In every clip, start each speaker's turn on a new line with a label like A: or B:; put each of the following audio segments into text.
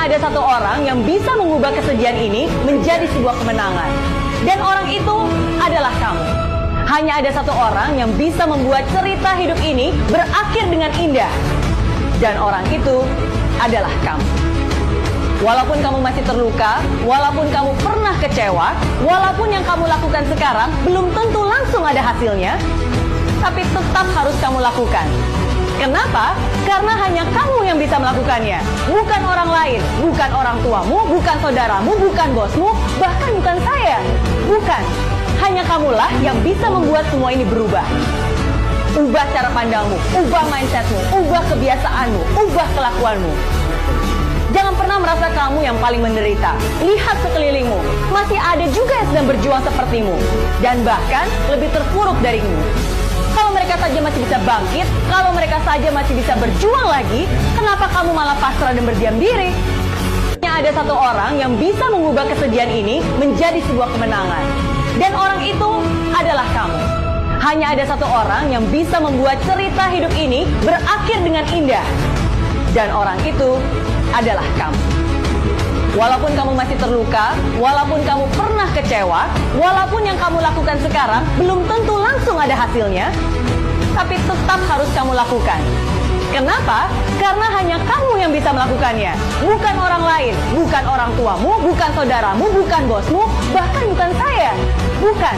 A: ada satu orang yang bisa mengubah kesedihan ini menjadi sebuah kemenangan. Dan orang itu adalah kamu. Hanya ada satu orang yang bisa membuat cerita hidup ini berakhir dengan indah. Dan orang itu adalah kamu. Walaupun kamu masih terluka, walaupun kamu pernah kecewa, walaupun yang kamu lakukan sekarang belum tentu langsung ada hasilnya, tapi tetap harus kamu lakukan. Kenapa? Karena hanya kamu yang bisa melakukannya. Bukan orang lain, bukan orang tuamu, bukan saudaramu, bukan bosmu, bahkan bukan saya. Bukan. Hanya kamulah yang bisa membuat semua ini berubah. Ubah cara pandangmu, ubah mindsetmu, ubah kebiasaanmu, ubah kelakuanmu. Jangan pernah merasa kamu yang paling menderita. Lihat sekelilingmu, masih ada juga yang sedang berjuang sepertimu. Dan bahkan lebih terpuruk darimu. Kalau mereka saja masih bisa bangkit, kalau mereka saja masih bisa berjuang lagi, kenapa kamu malah pasrah dan berdiam diri? Hanya ada satu orang yang bisa mengubah kesedihan ini menjadi sebuah kemenangan. Dan orang itu adalah kamu. Hanya ada satu orang yang bisa membuat cerita hidup ini berakhir dengan indah. Dan orang itu adalah kamu. Walaupun kamu masih terluka, walaupun kamu pernah kecewa, walaupun yang kamu lakukan sekarang belum tentu langsung ada hasilnya, tapi tetap harus kamu lakukan. Kenapa? Karena hanya kamu yang bisa melakukannya. Bukan orang lain, bukan orang tuamu, bukan saudaramu, bukan bosmu, bahkan bukan saya. Bukan.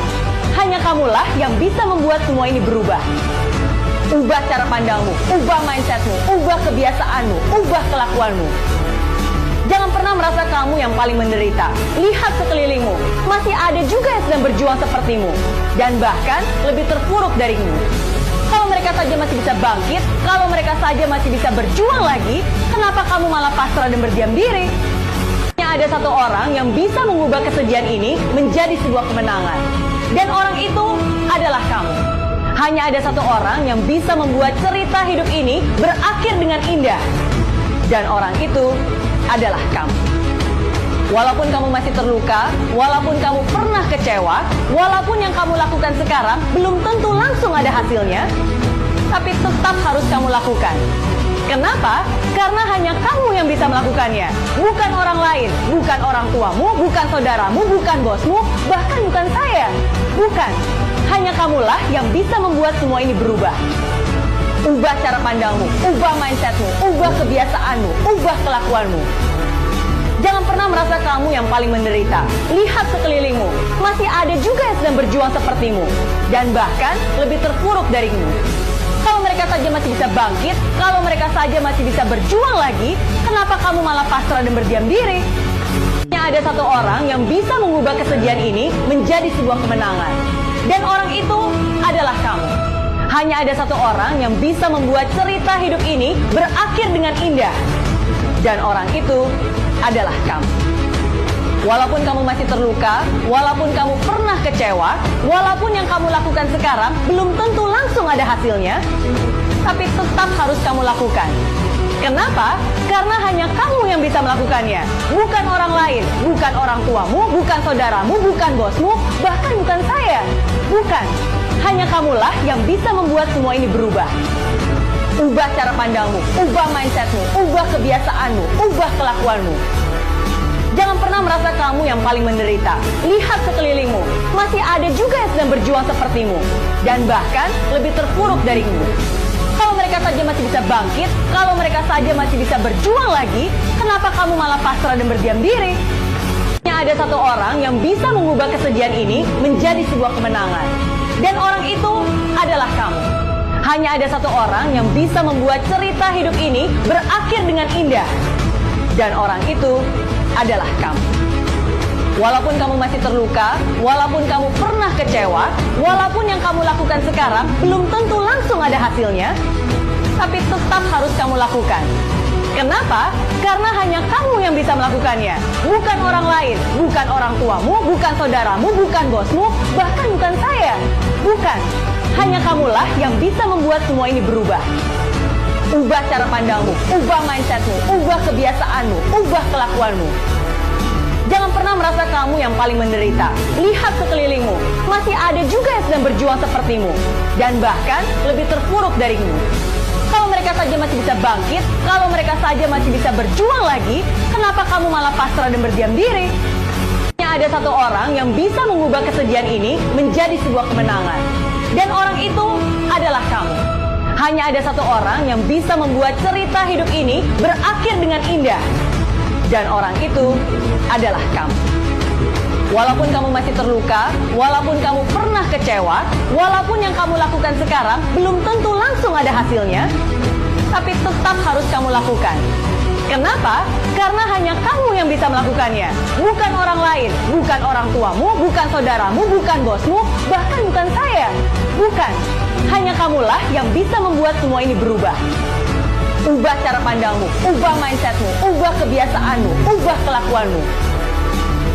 A: Hanya kamulah yang bisa membuat semua ini berubah. Ubah cara pandangmu, ubah mindsetmu, ubah kebiasaanmu, ubah kelakuanmu. Jangan pernah merasa kamu yang paling menderita. Lihat sekelilingmu, masih ada juga yang sedang berjuang sepertimu. Dan bahkan lebih terpuruk darimu. Kalau mereka saja masih bisa bangkit, kalau mereka saja masih bisa berjuang lagi, kenapa kamu malah pasrah dan berdiam diri? Hanya ada satu orang yang bisa mengubah kesedihan ini menjadi sebuah kemenangan. Dan orang itu adalah kamu. Hanya ada satu orang yang bisa membuat cerita hidup ini berakhir dengan indah. Dan orang itu adalah kamu. Walaupun kamu masih terluka, walaupun kamu pernah kecewa, walaupun yang kamu lakukan sekarang belum tentu langsung ada hasilnya, tapi tetap harus kamu lakukan. Kenapa? Karena hanya kamu yang bisa melakukannya. Bukan orang lain, bukan orang tuamu, bukan saudaramu, bukan bosmu, bahkan bukan saya. Bukan. Hanya kamulah yang bisa membuat semua ini berubah. Ubah cara pandangmu, ubah mindsetmu, ubah kebiasaanmu, ubah kelakuanmu. Jangan pernah merasa kamu yang paling menderita. Lihat sekelilingmu, masih ada juga yang sedang berjuang sepertimu. Dan bahkan lebih terpuruk darimu. Kalau mereka saja masih bisa bangkit, kalau mereka saja masih bisa berjuang lagi, kenapa kamu malah pasrah dan berdiam diri? Hanya ada satu orang yang bisa mengubah kesedihan ini menjadi sebuah kemenangan. Dan orang itu adalah kamu. Hanya ada satu orang yang bisa membuat cerita hidup ini berakhir dengan indah. Dan orang itu adalah kamu. Walaupun kamu masih terluka, walaupun kamu pernah kecewa, walaupun yang kamu lakukan sekarang belum tentu langsung ada hasilnya, tapi tetap harus kamu lakukan. Kenapa? Karena hanya kamu yang bisa melakukannya. Bukan orang lain, bukan orang tuamu, bukan saudaramu, bukan bosmu, bahkan bukan saya. Bukan. Hanya kamulah yang bisa membuat semua ini berubah. Ubah cara pandangmu, ubah mindsetmu, ubah kebiasaanmu, ubah kelakuanmu. Jangan pernah merasa kamu yang paling menderita. Lihat sekelilingmu, masih ada juga yang sedang berjuang sepertimu. Dan bahkan lebih terpuruk darimu. Kalau mereka saja masih bisa bangkit, kalau mereka saja masih bisa berjuang lagi, kenapa kamu malah pasrah dan berdiam diri? Hanya ada satu orang yang bisa mengubah kesedihan ini menjadi sebuah kemenangan. Dan orang itu adalah kamu. Hanya ada satu orang yang bisa membuat cerita hidup ini berakhir dengan indah. Dan orang itu adalah kamu. Walaupun kamu masih terluka, walaupun kamu pernah kecewa, walaupun yang kamu lakukan sekarang belum tentu langsung ada hasilnya, tapi tetap harus kamu lakukan. Kenapa? Karena hanya kamu yang bisa melakukannya. Bukan orang lain, bukan orang tuamu, bukan saudaramu, bukan bosmu, bahkan bukan saya. Bukan. Hanya kamulah yang bisa membuat semua ini berubah. Ubah cara pandangmu, ubah mindsetmu, ubah kebiasaanmu, ubah kelakuanmu. Jangan pernah merasa kamu yang paling menderita. Lihat sekelilingmu, masih ada juga yang sedang berjuang sepertimu. Dan bahkan lebih terpuruk darimu. Kalau mereka saja masih bisa bangkit, kalau mereka saja masih bisa berjuang lagi, kenapa Kenapa kamu malah pasrah dan berdiam diri? Hanya ada satu orang yang bisa mengubah kesedihan ini menjadi sebuah kemenangan. Dan orang itu adalah kamu. Hanya ada satu orang yang bisa membuat cerita hidup ini berakhir dengan indah. Dan orang itu adalah kamu. Walaupun kamu masih terluka, walaupun kamu pernah kecewa, walaupun yang kamu lakukan sekarang belum tentu langsung ada hasilnya, tapi tetap harus kamu lakukan. Kenapa? Karena hanya kamu yang bisa melakukannya. Bukan orang lain, bukan orang tuamu, bukan saudaramu, bukan bosmu, bahkan bukan saya. Bukan. Hanya kamulah yang bisa membuat semua ini berubah. Ubah cara pandangmu, ubah mindsetmu, ubah kebiasaanmu, ubah kelakuanmu.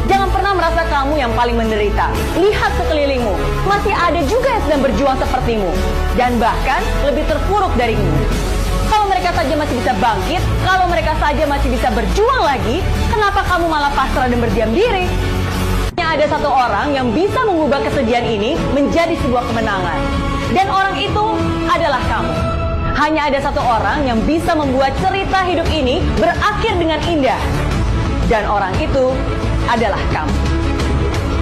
A: Jangan pernah merasa kamu yang paling menderita. Lihat sekelilingmu, masih ada juga yang sedang berjuang sepertimu. Dan bahkan lebih terpuruk darimu. Kalau mereka saja masih bisa bangkit, kalau mereka saja masih bisa berjuang lagi, kenapa kamu malah pasrah dan berdiam diri? Hanya ada satu orang yang bisa mengubah kesedihan ini menjadi sebuah kemenangan. Dan orang itu adalah kamu. Hanya ada satu orang yang bisa membuat cerita hidup ini berakhir dengan indah. Dan orang itu adalah kamu.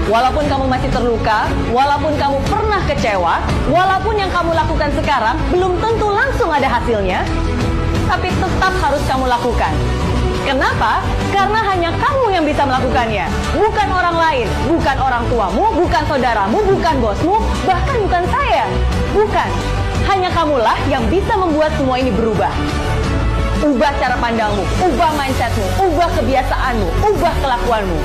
A: Walaupun kamu masih terluka, walaupun kamu pernah kecewa, walaupun yang kamu lakukan sekarang belum tentu langsung ada hasilnya, tapi tetap harus kamu lakukan. Kenapa? Karena hanya kamu yang bisa melakukannya. Bukan orang lain, bukan orang tuamu, bukan saudaramu, bukan bosmu, bahkan bukan saya. Bukan. Hanya kamulah yang bisa membuat semua ini berubah. Ubah cara pandangmu, ubah mindsetmu, ubah kebiasaanmu, ubah kelakuanmu.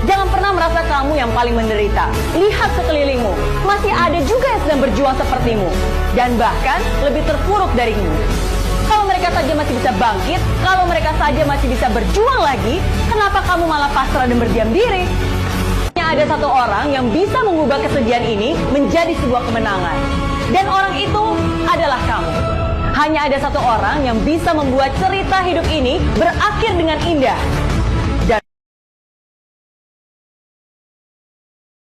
A: Jangan pernah merasa kamu yang paling menderita. Lihat sekelilingmu, masih ada juga yang sedang berjuang sepertimu. Dan bahkan lebih terpuruk darimu. Kalau mereka saja masih bisa bangkit, kalau mereka saja masih bisa berjuang lagi, kenapa kamu malah pasrah dan berdiam diri? Hanya ada satu orang yang bisa mengubah kesedihan ini menjadi sebuah kemenangan. Dan orang itu adalah kamu. Hanya ada satu orang yang bisa membuat cerita hidup ini berakhir dengan indah.